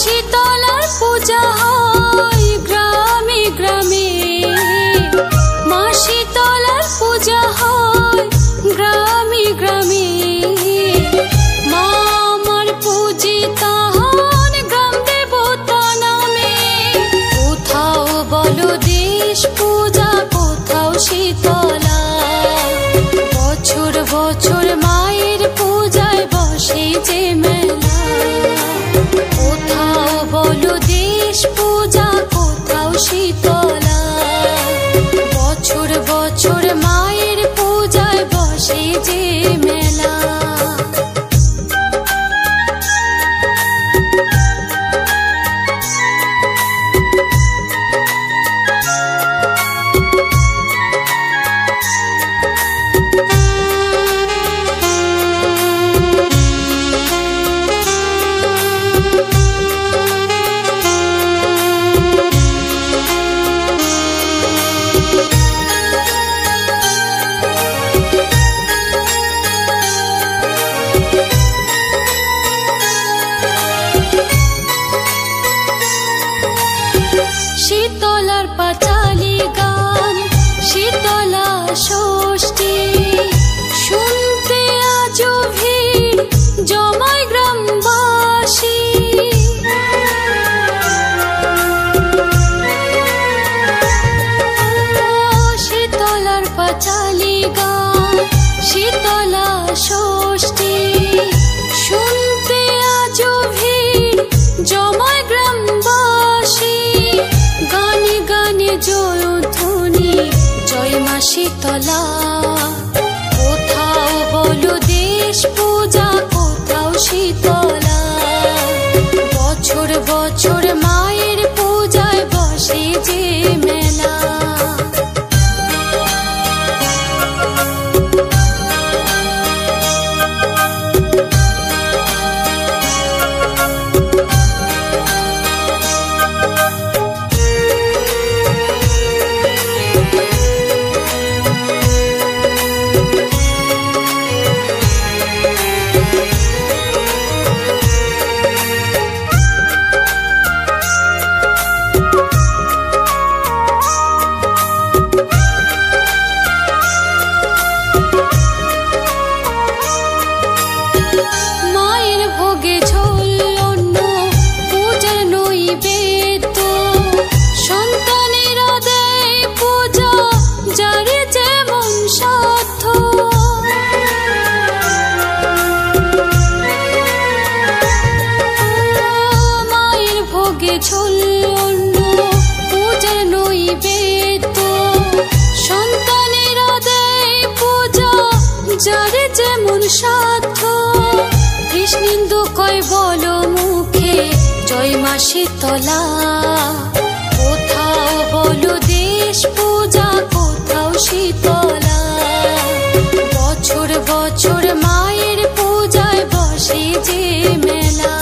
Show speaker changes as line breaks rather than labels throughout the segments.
শীতলার পূজা হয় গ্রামে গ্রামে, মা শীতলার পূজা হয় গ্রামে গ্রামে। মা আমার পূজিতা হন গ্রাম দেবতা নামে। কোথাও বলো দেশ পূজা, কোথাও শীতলা। বছর বছর মায়ের পূজায় বসে যে মেলা। কোথাও বলো দেশ পূজা, কোথাও শীতলা। বছর বছর মায়ের পূজায় বসে যে মেলা। শীতলার পাঁচালী গান, শীতলা ষষ্ঠী শুনতে আজও ভিড় জমায় গ্রামবাসী। শীতলার পাঁচালী গান, শীতলা ষষ্ঠী শুনতে আজও ভিড় জমায় গ্রামবাসী। গানে গানে জয়ধ্বনি জয় মা শীতলা। কোথাও বলো দেশ পূজা, কোথাও শীতলা। বছর বছর মায়ের পূজায় বসে যে মেলা। মায়ের ভোগে ঝোল অন্ন পূজার নৈবেদ্য। সন্তানেরা দেয় পূজা যার যেমন সাধ্য। মায়ের ভোগে ঝোল অন্ন পূজার নৈবেদ্য। সন্তানেরা দেয় পূজা যার যেমন সাধ্য। কৃষ্ণেন্দু কয় বলো মুখে জয় মা শীতলা। কোথাও বলো দেশ পূজা, কোথাও শীতলা। বছর বছর মায়ের পূজায় বসে যে মেলা।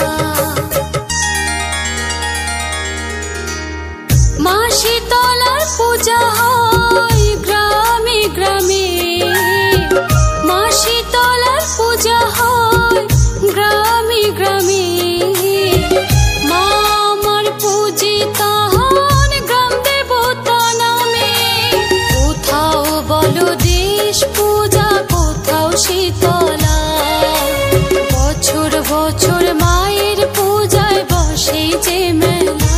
মা শীতলার পূজা হয় গ্রামে গ্রামে, মা শীতলার পূজা হয় গ্রামে গ্রামে। মা আমার পূজিতা হন গ্রাম দেবতা নামে। কোথাও বলো দেশ পূজা, কোথাও শীতলা। বছর বছর মায়ের পূজায় বসে যে মেলা।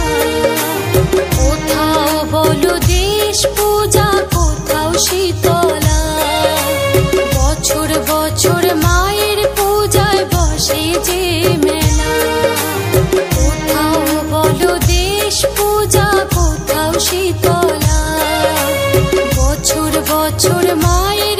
কোথাও বলো দেশ পূজা, কোথাও শীতলা। বছর বছর মায়ের পূজায় বসে যে মেলা। কোথাও বলো দেশ পূজা, কোথাও শীতলা। বছর বছর মায়ের